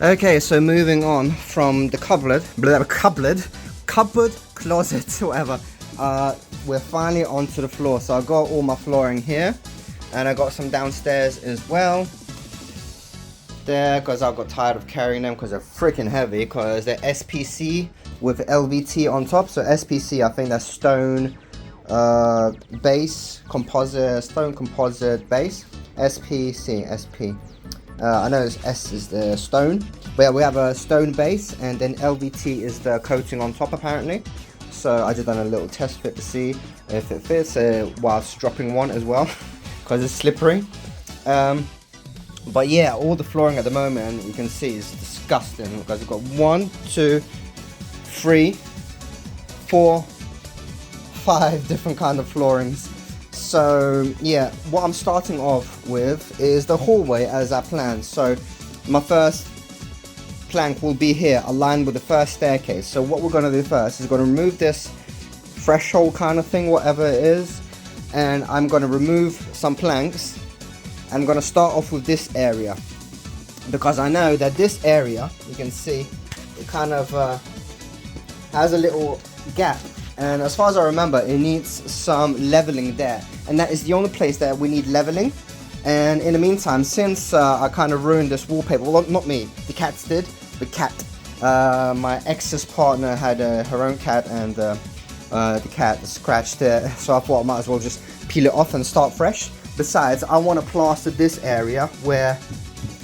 Okay, so moving on from the cupboard, closet, whatever. We're finally onto the floor. So I got all my flooring here, and I got some downstairs as well. There, because I got tired of carrying them because they're freaking heavy. Because they're SPC with LVT on top. So SPC, I think that's stone base composite, stone composite base. SPC, SP. I know S is the stone, but yeah, we have a stone base, and then LVT is the coating on top apparently. So I just done a little test fit to see if it fits whilst dropping one as well, because it's slippery. But yeah, all the flooring at the moment you can see is disgusting, because we've got 1, 2, 3, 4, 5 different kind of floorings. So yeah, what I'm starting off with is the hallway as I planned. So my first plank will be here, aligned with the first staircase. So what we're going to do first is going to remove this threshold kind of thing, whatever it is, and I'm going to remove some planks. I'm going to start off with this area, because I know that this area, you can see, it kind of has a little gap. And as far as I remember, it needs some leveling there. And that is the only place that we need leveling. And in the meantime, since I kind of ruined this wallpaper, well, not me, the cats did. The cat. My ex's partner had her own cat, and the cat scratched it. So I thought I might as well just peel it off and start fresh. Besides, I want to plaster this area where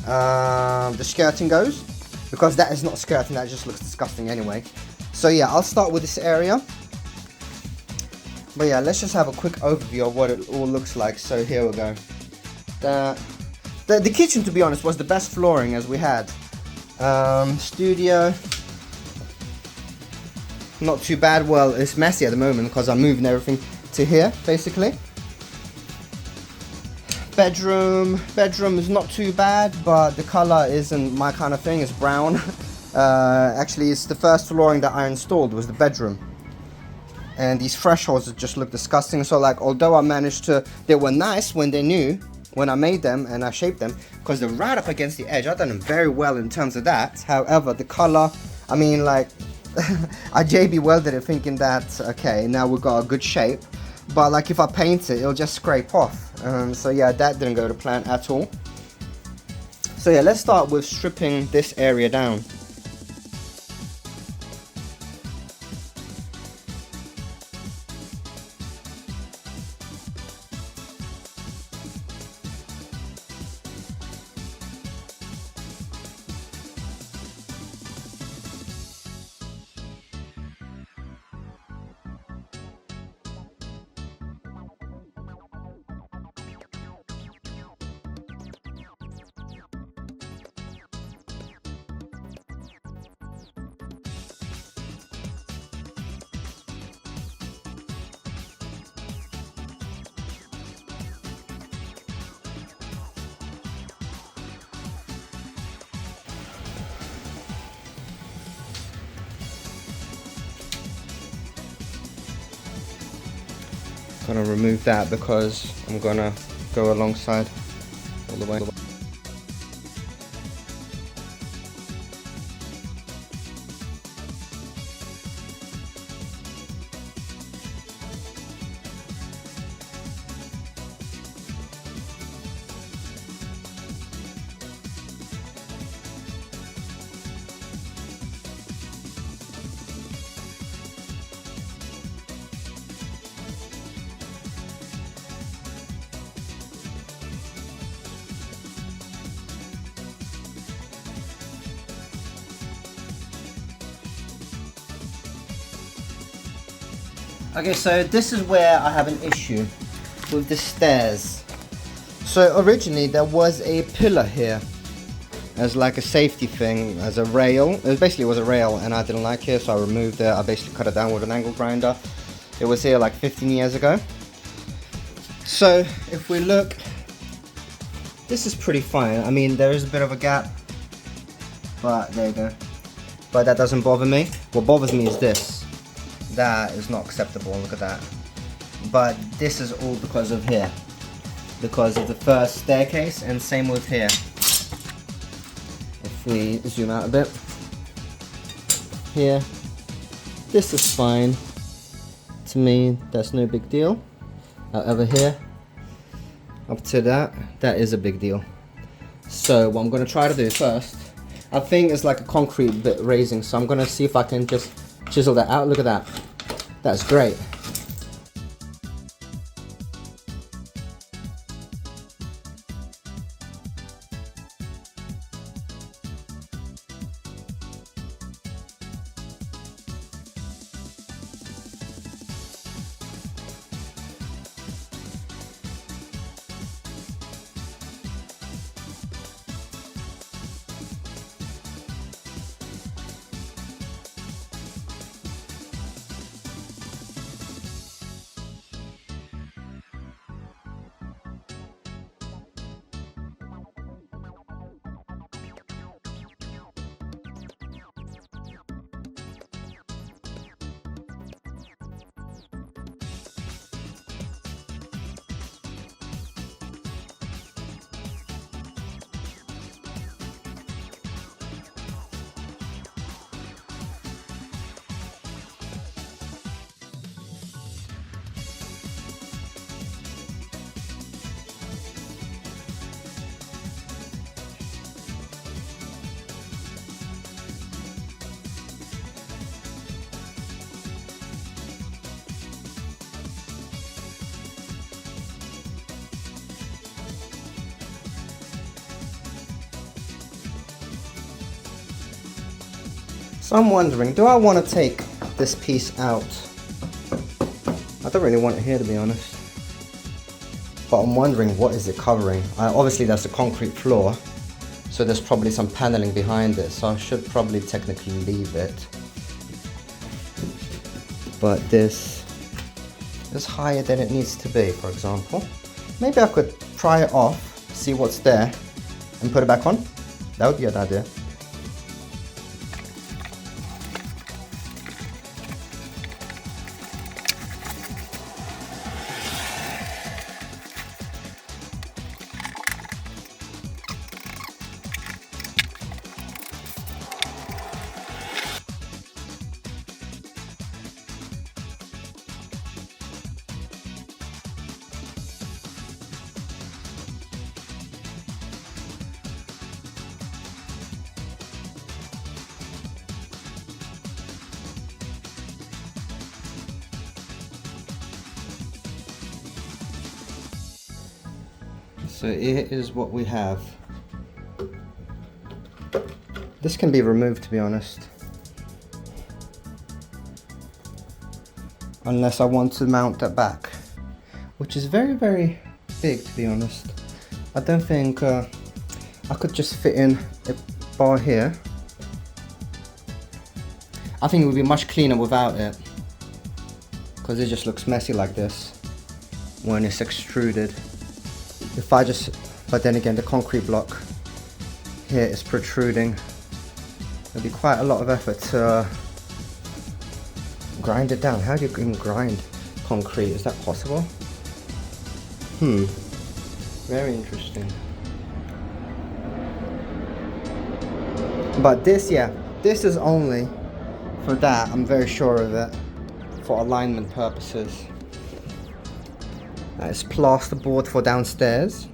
the skirting goes. Because that is not skirting, that just looks disgusting anyway. So yeah, I'll start with this area. But yeah, let's just have a quick overview of what it all looks like. So here we go. The kitchen, to be honest, was the best flooring as we had. Studio, not too bad. Well, it's messy at the moment because I'm moving everything to here, basically. Bedroom is not too bad, but the color isn't my kind of thing. It's brown. Actually, it's the first flooring that I installed was the bedroom. And these thresholds just look disgusting. So like, although I managed to, they were nice when they're new, when I made them and I shaped them, because they're right up against the edge. I've done them very well in terms of that. However, the color, I mean, like, I JB welded it thinking that, okay, now we've got a good shape. But like, if I paint it, it'll just scrape off. So yeah, that didn't go to plan at all. So yeah, let's start with stripping this area down. Gonna remove that because I'm gonna go alongside all the way. Okay, so this is where I have an issue with the stairs. So originally there was a pillar here as like a safety thing, as a rail. It basically was a rail and I didn't like it, so I removed it. I basically cut it down with an angle grinder. It was here like 15 years ago. So if we look, this is pretty fine. I mean, there is a bit of a gap, but there you go. But that doesn't bother me. What bothers me is this. That is not acceptable, look at that. But this is all because of here. Because of the first staircase, and same with here. If we zoom out a bit, here, this is fine. To me, that's no big deal. However, here, up to that is a big deal. So what I'm going to try to do first, I think it's like a concrete bit raising, so I'm going to see if I can just chisel that out. Look at that. That's great. So I'm wondering, do I want to take this piece out? I don't really want it here, to be honest. But I'm wondering, what is it covering? Obviously that's a concrete floor, so there's probably some paneling behind it, so I should probably technically leave it. But this is higher than it needs to be, for example. Maybe I could pry it off, see what's there, and put it back on. That would be an idea. So here is what we have. This can be removed, to be honest. Unless I want to mount that back, which is very, very big, to be honest. I don't think I could just fit in a bar here. I think it would be much cleaner without it, because it just looks messy like this when it's extruded. If I just, but then again, the concrete block here is protruding. It'll be quite a lot of effort to grind it down. How do you even grind concrete? Is that possible? Very interesting. But this, yeah, this is only for that. I'm very sure of it, for alignment purposes. It's plasterboard for downstairs.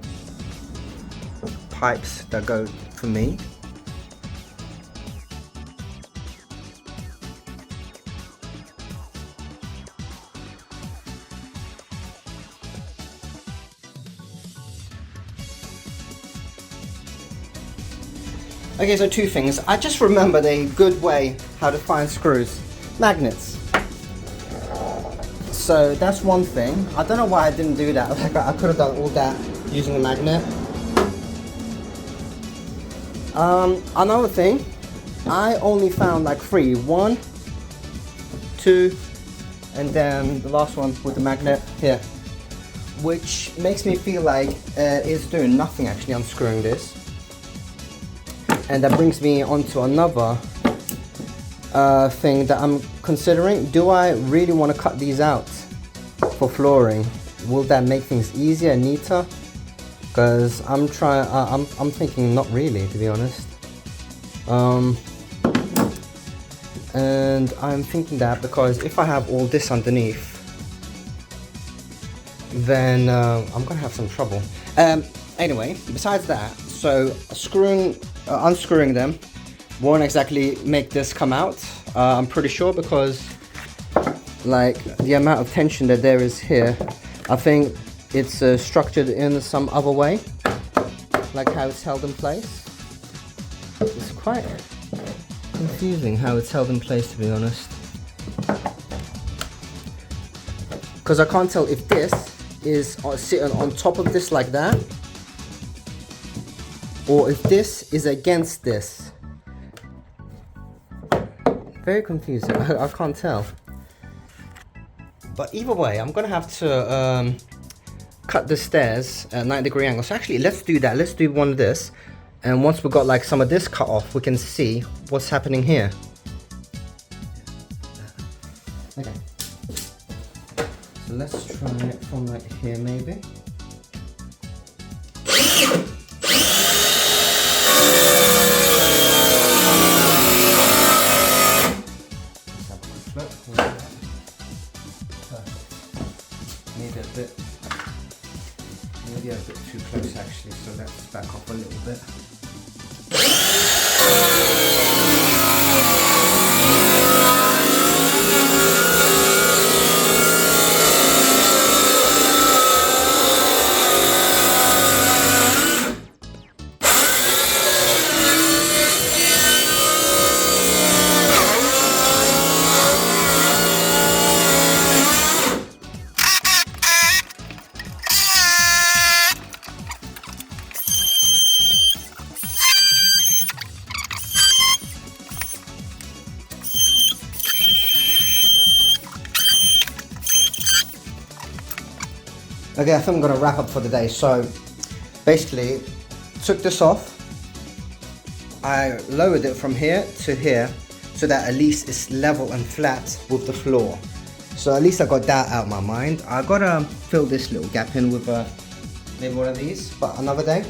Pipes that go for me. Okay, so two things. I just remembered a good way how to find screws. Magnets. So that's one thing. I don't know why I didn't do that. Like, I could have done all that using a magnet. Another thing, I only found like 3. 1, 2, and then the last one with the magnet here, which makes me feel like it's doing nothing actually unscrewing this. And that brings me on to another thing that I'm considering. Do I really want to cut these out for flooring? Will that make things easier, neater? Because I'm thinking not really, to be honest. And I'm thinking that because if I have all this underneath, then I'm gonna have some trouble. Anyway, besides that, so unscrewing them won't exactly make this come out. I'm pretty sure, because like the amount of tension that there is here, I think it's structured in some other way, like how it's held in place. It's quite confusing how it's held in place, to be honest, because I can't tell if this is sitting on top of this like that, or if this is against this. Very confusing. I can't tell. But either way, I'm gonna have to cut the stairs at 90-degree angle. So actually, let's do that. Let's do one of this, and once we've got like some of this cut off, we can see what's happening here. Okay. So let's try it from like here, maybe. Maybe a bit too close actually, so let's back off a little bit. Okay, I think I'm gonna wrap up for the day. So basically, took this off, I lowered it from here to here so that at least it's level and flat with the floor. So at least I got that out of my mind. I gotta fill this little gap in with maybe one of these, but another day.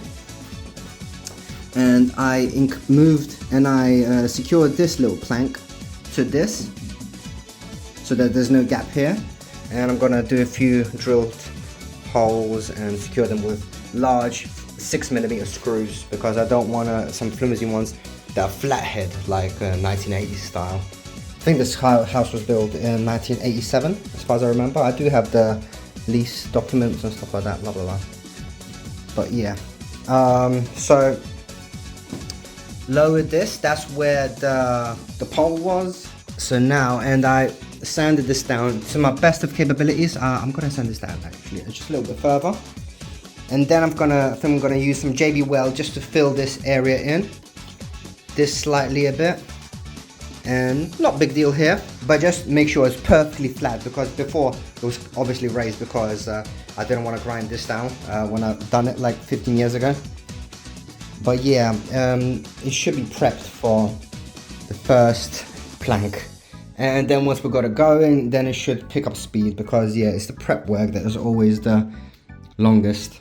And I moved and I secured this little plank to this so that there's no gap here. And I'm gonna do a few drilled holes and secure them with large 6mm screws, because I don't want some flimsy ones that are flathead like 1980s style. I think this house was built in 1987 as far as I remember. I do have the lease documents and stuff like that, blah blah blah. But yeah, so lowered this, that's where the pole was. So now, and I sanded this down to my best of capabilities. I'm gonna sand this down actually just a little bit further, and then I think I'm gonna use some JB Weld just to fill this area in, this slightly a bit, and not big deal here, but just make sure it's perfectly flat, because before it was obviously raised because I didn't want to grind this down when I've done it like 15 years ago. But yeah, it should be prepped for the first plank. And then once we got it going, then it should pick up speed, because yeah, it's the prep work that is always the longest.